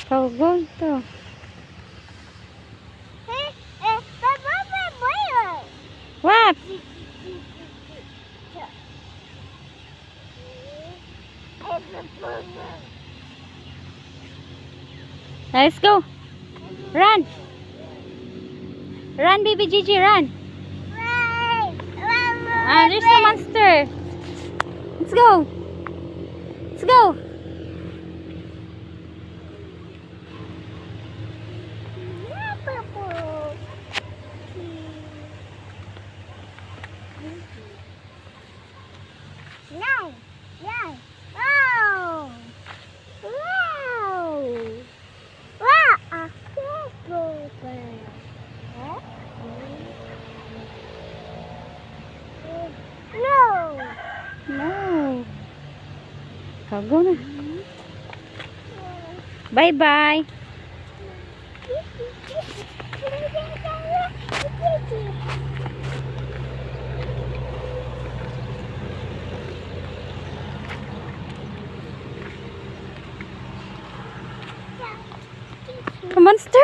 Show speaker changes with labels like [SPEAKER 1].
[SPEAKER 1] Go to. What? Let's go. Run. Run, baby Gigi, run. There's a monster. Let's go. Let's go.
[SPEAKER 2] No. Yeah. Oh. Wow. Wow. A purple bird. No.
[SPEAKER 1] No. Go na. Bye-bye. A monster?